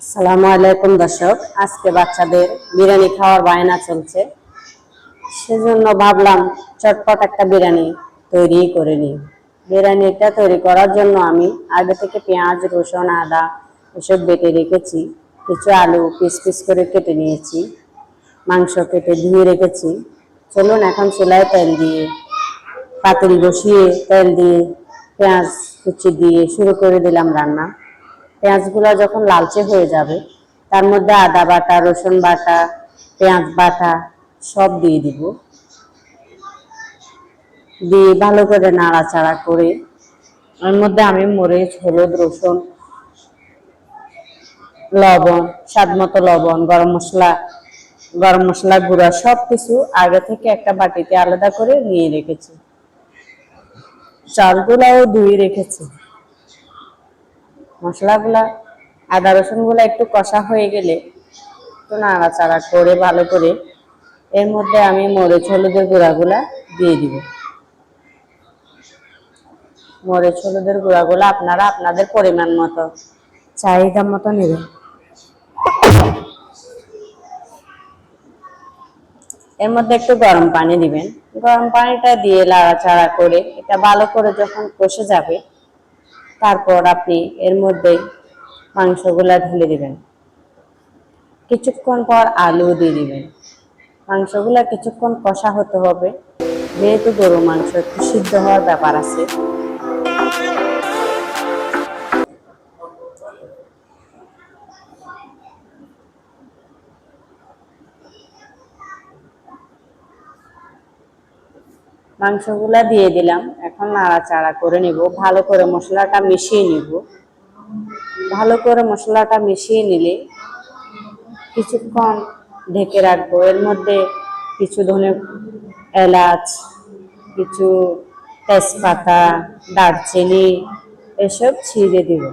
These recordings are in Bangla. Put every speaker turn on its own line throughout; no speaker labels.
আসসালামু আলাইকুম দর্শক, আজকে বাচ্চাদের বিরিয়ানি খাওয়ার বায়না চলছে, সেজন্য ভাবলাম চটপট একটা বিরিয়ানি তৈরি করে নিই। বিরিয়ানিটা তৈরি করার জন্য আমি আগে থেকে পেঁয়াজ, রসুন, আদা এসব বেটে রেখেছি। কিছু আলু পিস পিস করে কেটে নিয়েছি, মাংস কেটে ধুয়ে রেখেছি। চলুন এখন চুলায় তেল দিয়ে পাতিল বসিয়ে তেল দিয়ে পেঁয়াজ কুচি দিয়ে শুরু করে দিলাম রান্না। পেঁয়াজগুলো যখন লালচে হয়ে যাবে, তার মধ্যে আদা বাটা, রসুন বাটা, পেঁয়াজ বাটা সব দিয়ে দিব। দিয়ে ভালো করে নাড়াচাড়া করে এর মধ্যে আমি মরিচ, হলুদ, রসুন, লবণ, স্বাদ মতো লবণ, গরম মশলা গুঁড়া সব কিছু আগে থেকে একটা বাটিতে আলাদা করে নিয়ে রেখেছি। চালগুলাও ধুয়ে রেখেছি। মশলাগুলা আদা রসুন গুলা একটু কষা হয়ে গেলে একটু নাড়াচাড়া করে ভালো করে এর মধ্যে আমি মরিচ হলুদের গুঁড়াগুলা দিয়ে দিব। মরিচ হলুদের গুঁড়াগুলা আপনারা আপনাদের পরিমাণ মতো চাহিদা মতো নেবেন। এর মধ্যে একটু গরম পানি দিবেন। গরম পানিটা দিয়ে নাড়াচাড়া করে এটা ভালো করে যখন কষে যাবে, তারপর আপনি এর মধ্যে মাংসগুলা ঢেলে দিবেন। কিছুক্ষণ পর আলু দিয়ে দিবেন। মাংসগুলা কিছুক্ষণ কষা হতে হবে, যেহেতু গরু মাংস একটু সিদ্ধ হওয়ার ব্যাপার আছে। মাংসগুলা দিয়ে দিলাম, এখন নাড়াচাড়া করে নিব, ভালো করে মশলাটা মিশিয়ে নিব। ভালো করে মশলাটা মিশিয়ে নিলে কিছুক্ষণ ঢেকে রাখবো। এর মধ্যে কিছু এলাচ, কিছু তেজপাতা, দারচিনি এসব ছিঁড়ে দিব।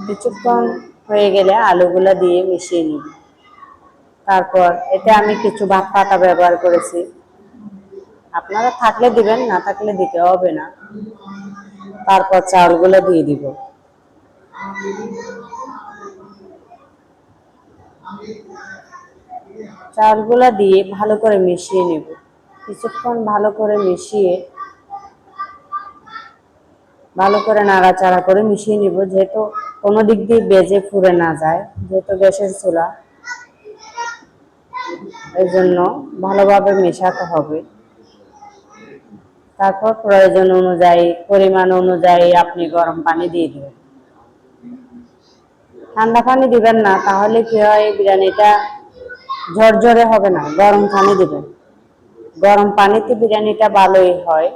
কিছুক্ষণ হয়ে গেলে আলুগুলা দিয়ে মিশিয়ে নিব। তারপর এতে আমি কিছু ভাত পাতা ব্যবহার করেছি, আপনারা থাকলে দিবেন, না থাকলে দিতে হবে না। তারপর চাউলগুলো দিয়ে দিব। চাউলগুলা দিয়ে ভালো করে মিশিয়ে নেব। কিছুক্ষণ ভালো করে মিশিয়ে ভালো করে নাড়াচাড়া করে মিশিয়ে নিব, যেহেতু কোনো দিক দিয়ে বেজে পুড়ে না যায়, যেহেতু গ্যাসের চুলা, এই জন্য ভালোভাবে মেশাতে হবে। তারপর প্রয়োজন অনুযায়ী, পরিমাণ অনুযায়ী আপনি গরম পানি দিয়ে দিবেন। ঠান্ডা পানি দিবেন না, তাহলে কি হয়, বিরিয়ানিটা ঝরঝরে হবে না। গরম পানি দিবেন, গরম পানিতে বিরিয়ানিটা ভালোই হয়।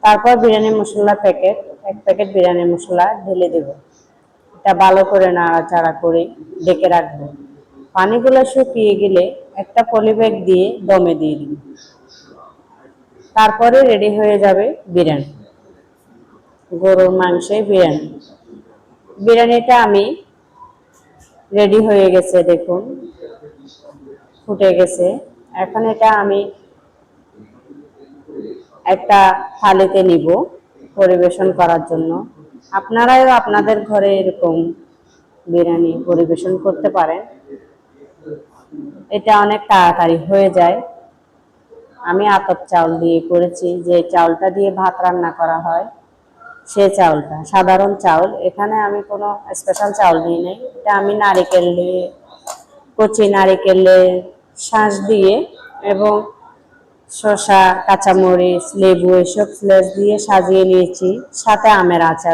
তারপর বিরিয়ানি মশলা এক প্যাকেট বিরিয়ানি মশলা ঢেলে দেব। এটা ভালো করে নাড়াচাড়া করে ঢেকে রাখবো। পানিগুলো শুকিয়ে গেলে একটা পলিব্যাগ দিয়ে দমে দিয়ে দিব। তারপরে রেডি হয়ে যাবে বিরিয়ানি, গরুর মাংসের বিরিয়ানি। বিরিয়ানিটা আমি রেডি হয়ে গেছে, দেখুন ফুটে গেছে। এখন এটা আমি একটা থালিতে নিব পরিবেশন করার জন্য। আপনারাও আপনাদের ঘরে এরকম বিরিয়ানি পরিবেশন করতে পারেন। এটা অনেক তাড়াতাড়ি হয়ে যায়। আমি আতপ চাউল দিয়ে করেছি, যে চাউলটা দিয়ে ভাত রান্না করা হয় সে চাউলটা, সাধারণ চাউল। এখানে আমি কোনো স্পেশাল চাউল নিই নাই। এটা আমি কচি নারিকেলের শাঁস দিয়ে এবং শসা, কাঁচামরিচ, লেবু এসব স্লাইস দিয়ে সাজিয়ে নিয়েছি, সাথে আমের আচার।